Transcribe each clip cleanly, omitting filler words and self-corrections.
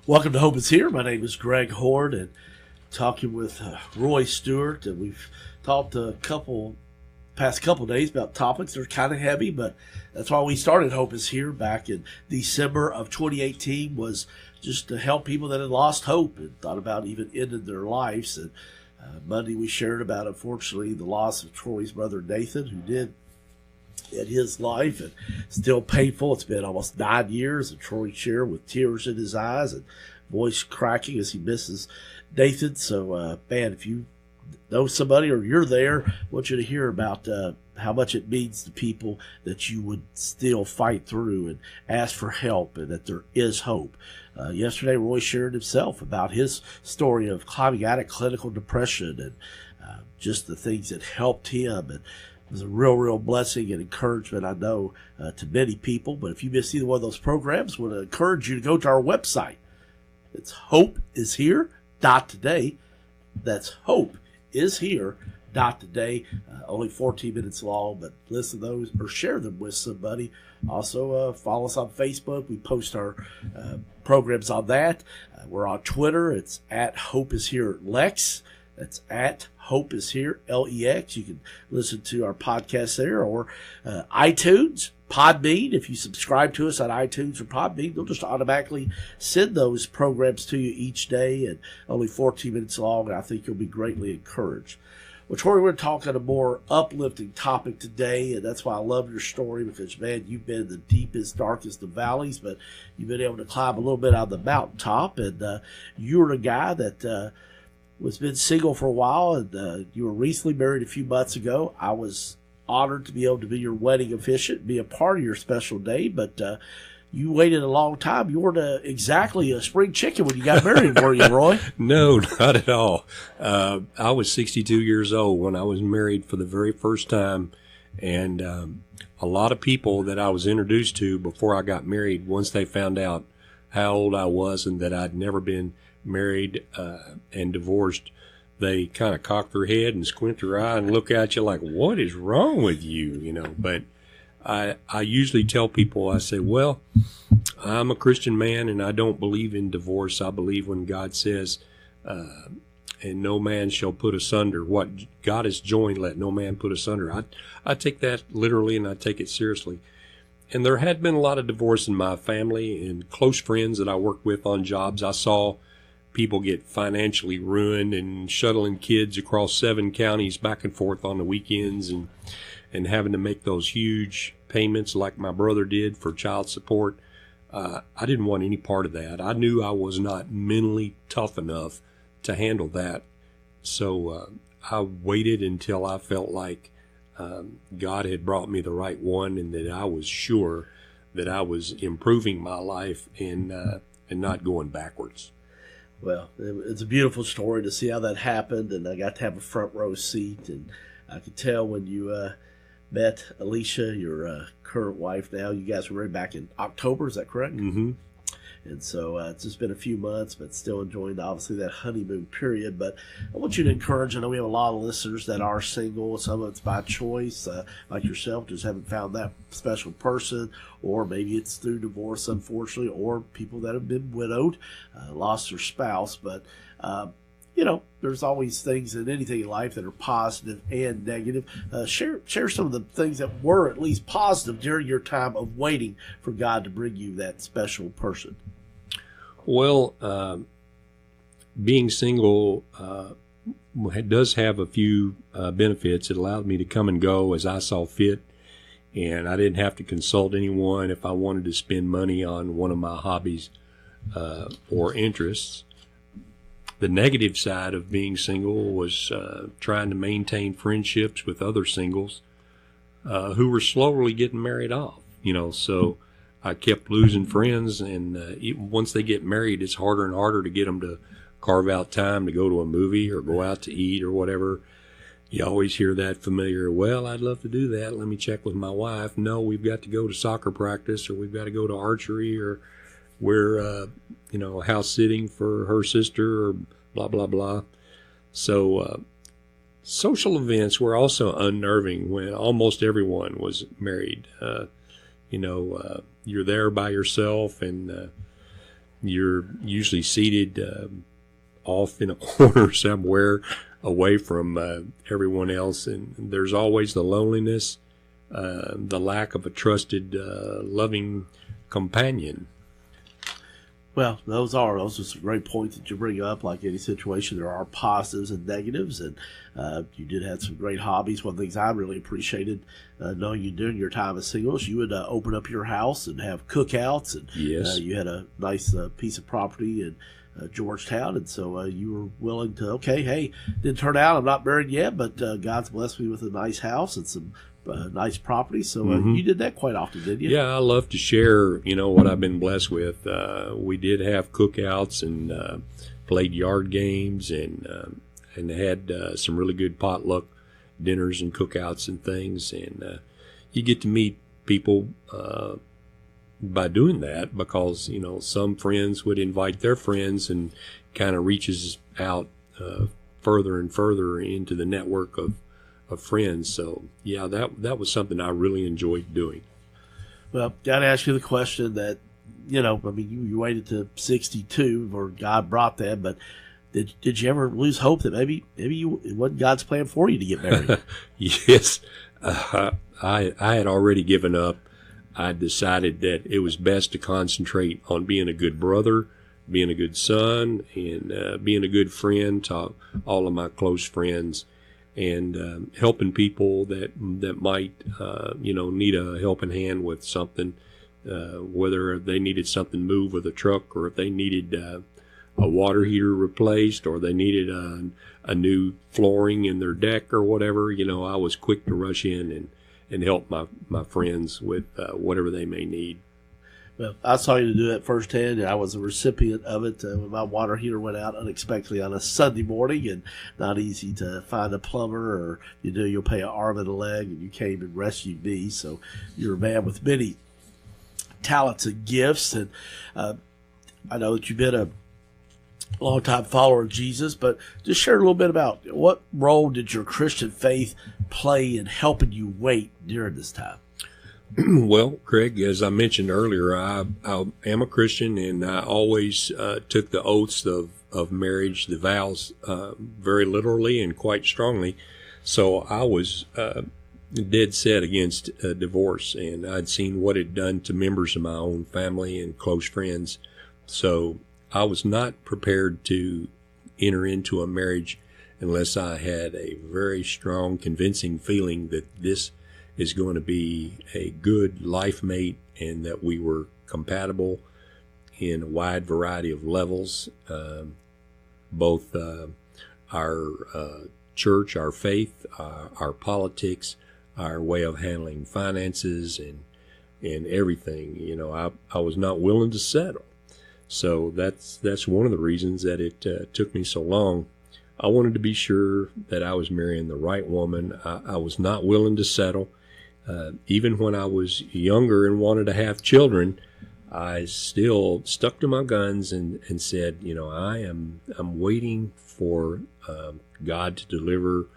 Welcome to Hope is Here. My name is Greg Hord, and talking with Roy Stewart, and we've talked past couple days about topics that are kind of heavy, but that's why we started Hope is Here back in December of 2018, was just to help people that had lost hope and thought about even ending their lives. And Monday we shared about, unfortunately, the loss of Troy's brother Nathan, who did in his life, and still painful. It's been almost 9 years, and Troy shared with tears in his eyes and voice cracking as he misses Nathan. So, man, if you know somebody or you're there, I want you to hear about how much it means to people that you would still fight through and ask for help, and that there is hope. Yesterday, Roy shared himself about his story of climbing out of clinical depression and just the things that helped him. And it was a real blessing and encouragement, I know, to many people. But if you missed either one of those programs, I want to encourage you to go to our website. It's hopeishere.today. That's hopeishere.today. Only 14 minutes long, but listen to those or share them with somebody. Also, follow us on Facebook. We post our programs on that. We're on Twitter. It's at hopeisherelex. That's at Hope is Here, LEX. You can listen to our podcast there, or iTunes, Podbean. If you subscribe to us on iTunes or Podbean, they'll just automatically send those programs to you each day, and only 14 minutes long, and I think you'll be greatly encouraged. Well, Troy, we're talking a more uplifting topic today, and that's why I love your story, because, man, you've been in the deepest, darkest of valleys, but you've been able to climb a little bit on the mountaintop, and you're a guy that was been single for a while, and you were recently married a few months ago. I was honored to be able to be your wedding officiant, be a part of your special day, but you waited a long time. You weren't exactly a spring chicken when you got married, were you, Roy? No, not at all. I was 62 years old when I was married for the very first time, and a lot of people that I was introduced to before I got married, once they found out how old I was and that I'd never been married and divorced, they kind of cock their head and squint their eye and look at you like, what is wrong with you? But I usually tell people, I say, well, I'm a Christian man and I don't believe in divorce. I believe when God says, and no man shall put asunder what God has joined, let no man put asunder. I take that literally, and I take it seriously. And there had been a lot of divorce in my family, and close friends that I worked with on jobs. I saw people get financially ruined and shuttling kids across 7 counties back and forth on the weekends, and having to make those huge payments like my brother did for child support. I didn't want any part of that. I knew I was not mentally tough enough to handle that. So I waited until I felt like God had brought me the right one, and that I was sure that I was improving my life and not going backwards. Well, it's a beautiful story to see how that happened, and I got to have a front row seat, and I could tell when you met Alicia, your current wife now. You guys were married back in October, is that correct? Mm-hmm. And so it's just been a few months, but still enjoying, obviously, that honeymoon period. But I want you to encourage, I know we have a lot of listeners that are single. Some of it's by choice, like yourself, just haven't found that special person, or maybe it's through divorce, unfortunately, or people that have been widowed, lost their spouse. But, there's always things in anything in life that are positive and negative. Share some of the things that were at least positive during your time of waiting for God to bring you that special person. Well, being single does have a few benefits. It allowed me to come and go as I saw fit, and I didn't have to consult anyone if I wanted to spend money on one of my hobbies or interests. The negative side of being single was trying to maintain friendships with other singles who were slowly getting married off. So I kept losing friends, and even once they get married, it's harder and harder to get them to carve out time to go to a movie or go out to eat or whatever. You always hear that familiar, well, I'd love to do that. Let me check with my wife. No, we've got to go to soccer practice, or we've got to go to archery, or we're, house sitting for her sister, or blah, blah, blah. So social events were also unnerving when almost everyone was married. You're there by yourself, and you're usually seated off in a corner somewhere away from everyone else, and there's always the loneliness, the lack of a trusted, loving companion. Well, those are some great points that you bring up. Like any situation, there are positives and negatives, and you did have some great hobbies. One of the things I really appreciated knowing you during your time as singles, you would open up your house and have cookouts, and Yes. you had a nice piece of property in Georgetown, and so you were willing to, okay, hey, didn't turn out, I'm not married yet, but God's blessed me with a nice house and some nice property. So you did that quite often, didn't you? Yeah, I love to share, what I've been blessed with. We did have cookouts and played yard games and had some really good potluck dinners and cookouts and things. And you get to meet people by doing that because, some friends would invite their friends and kind of reaches out further and further into the network of friends. So yeah, that was something I really enjoyed doing. Well, got to ask you the question that, you waited to 62 or God brought that, but did you ever lose hope that maybe it wasn't God's plan for you to get married? Yes. I had already given up. I decided that it was best to concentrate on being a good brother, being a good son, and being a good friend to all of my close friends, and helping people that might need a helping hand with something, whether they needed something moved with a truck, or if they needed a water heater replaced, or they needed a new flooring in their deck or whatever. I was quick to rush in and help my friends with whatever they may need. Well, I saw you do that firsthand, and I was a recipient of it when my water heater went out unexpectedly on a Sunday morning, and not easy to find a plumber, or you'll pay an arm and a leg, and you came and rescued me. So you're a man with many talents and gifts, and I know that you've been a long-time follower of Jesus, but just share a little bit about what role did your Christian faith play in helping you wait during this time? Well, Craig, as I mentioned earlier, I am a Christian, and I always took the oaths of marriage, the vows, very literally and quite strongly. So I was dead set against divorce, and I'd seen what it done to members of my own family and close friends. So I was not prepared to enter into a marriage unless I had a very strong, convincing feeling that this is going to be a good life mate, and that we were compatible in a wide variety of levels, both our church, our faith, our politics, our way of handling finances, and everything. I was not willing to settle. So that's one of the reasons that it took me so long. I wanted to be sure that I was marrying the right woman. I was not willing to settle. Even when I was younger and wanted to have children, I still stuck to my guns and said, I'm waiting for God to deliver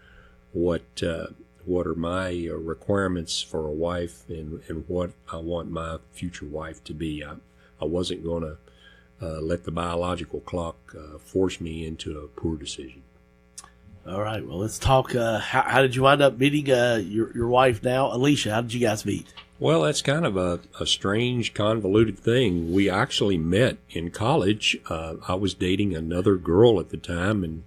what are my requirements for a wife, and what I want my future wife to be. I wasn't going to let the biological clock force me into a poor decision. All right. Well, let's talk. How did you wind up meeting your wife now, Alicia? How did you guys meet? Well, that's kind of a strange, convoluted thing. We actually met in college. I was dating another girl at the time, and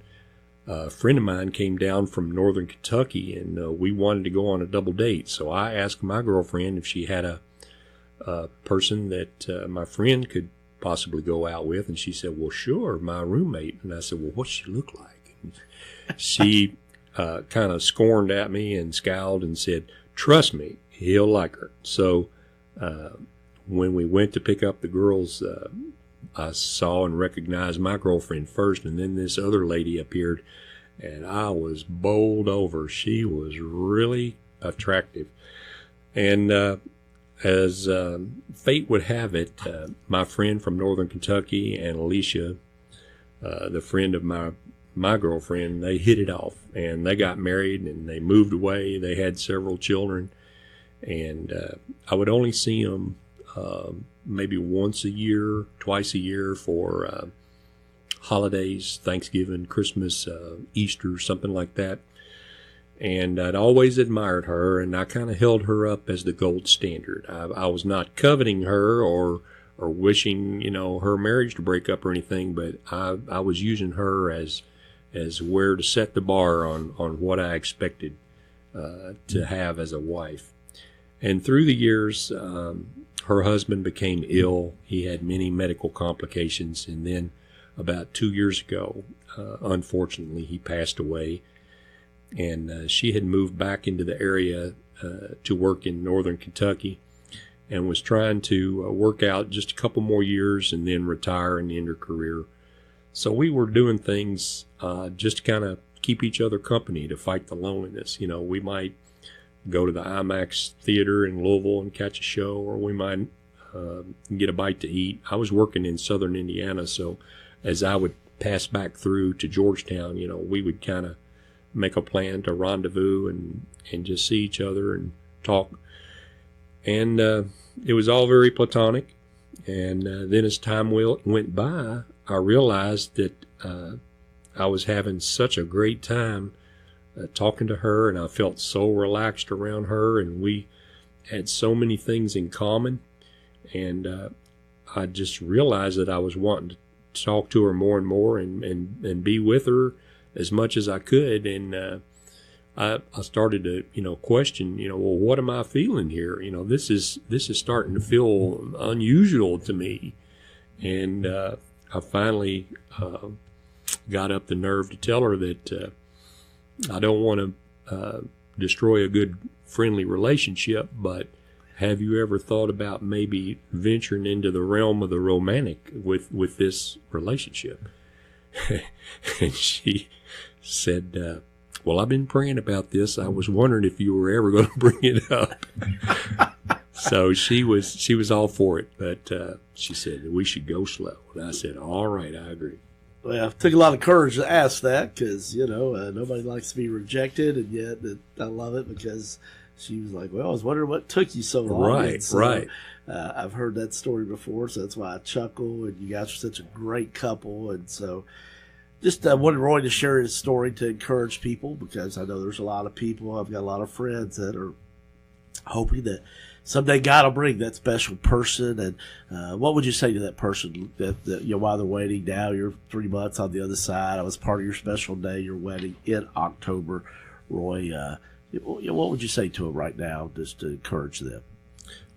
a friend of mine came down from northern Kentucky, and we wanted to go on a double date. So I asked my girlfriend if she had a person that my friend could possibly go out with, and she said, "Well, sure, my roommate." And I said, "Well, what's she look like?" And she kind of scorned at me and scowled and said, "Trust me, he'll like her." So when we went to pick up the girls, I saw and recognized my girlfriend first, and then this other lady appeared, and I was bowled over. She was really attractive. And as fate would have it, my friend from northern Kentucky and Alicia, the friend of my girlfriend, they hit it off, and they got married, and they moved away. They had several children, and I would only see them maybe once a year, twice a year for holidays, Thanksgiving, Christmas, Easter, something like that. And I'd always admired her, and I kind of held her up as the gold standard. I was not coveting her or wishing, her marriage to break up or anything, but I was using her as where to set the bar on what I expected to have as a wife. And through the years, her husband became ill. He had many medical complications, and then about 2 years ago, unfortunately, he passed away. And she had moved back into the area to work in northern Kentucky, and was trying to work out just a couple more years and then retire and end her career. So we were doing things just to kind of keep each other company, to fight the loneliness. We might go to the IMAX theater in Louisville and catch a show, or we might get a bite to eat. I was working in southern Indiana, so as I would pass back through to Georgetown, we would kind of make a plan to rendezvous and just see each other and talk. And it was all very platonic. And then as time went by, I realized that I was having such a great time talking to her, and I felt so relaxed around her, and we had so many things in common. And I just realized that I was wanting to talk to her more and more and be with her as much as I could. And I started to question, well, what am I feeling here? This is starting to feel unusual to me. And I finally got up the nerve to tell her that I don't want to destroy a good friendly relationship, but have you ever thought about maybe venturing into the realm of the romantic with this relationship? And she said, well, I've been praying about this. I was wondering if you were ever going to bring it up. So she was all for it, but she said that we should go slow. And I said, all right, I agree. Well, it took a lot of courage to ask that, because, nobody likes to be rejected, and yet I love it because she was like, well, I was wondering what took you so long. Right, so, right. I've heard that story before, so that's why I chuckle, and you guys are such a great couple. And so just wanted Roy to share his story to encourage people, because I know there's a lot of people, I've got a lot of friends that are hoping that someday God will bring that special person. And what would you say to that person that while they're waiting now, you're 3 months on the other side, I was part of your special day, your wedding in October, Roy, what would you say to them right now just to encourage them?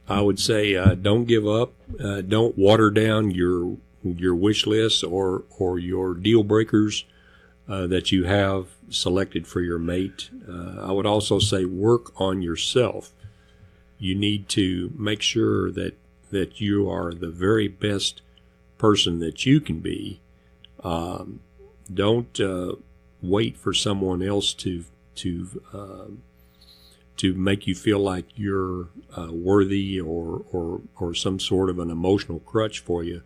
I would say don't give up. Don't water down your wish list or your deal breakers that you have selected for your mate. I would also say work on yourself. You need to make sure that you are the very best person that you can be. Don't wait for someone else to make you feel like you're worthy or some sort of an emotional crutch for you.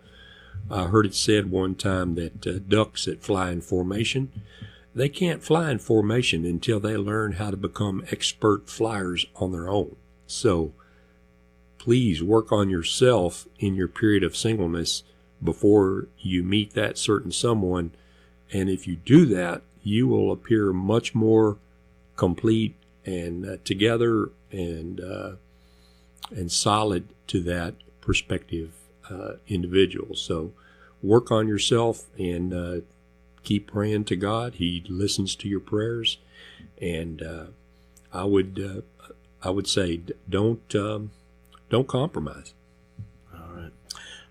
I heard it said one time that ducks that fly in formation, they can't fly in formation until they learn how to become expert flyers on their own. So please work on yourself in your period of singleness before you meet that certain someone. And if you do that, you will appear much more complete and together and solid to that prospective individual. So work on yourself and keep praying to God. He listens to your prayers, and I would say don't compromise. All right.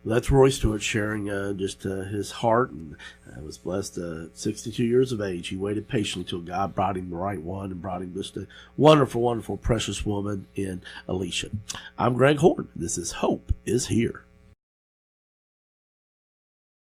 Well, that's Roy Stewart sharing just his heart, and was blessed. 62 years of age, he waited patiently till God brought him the right one, and brought him just a wonderful, wonderful, precious woman in Alicia. I'm Greg Horn. This is Hope is Here.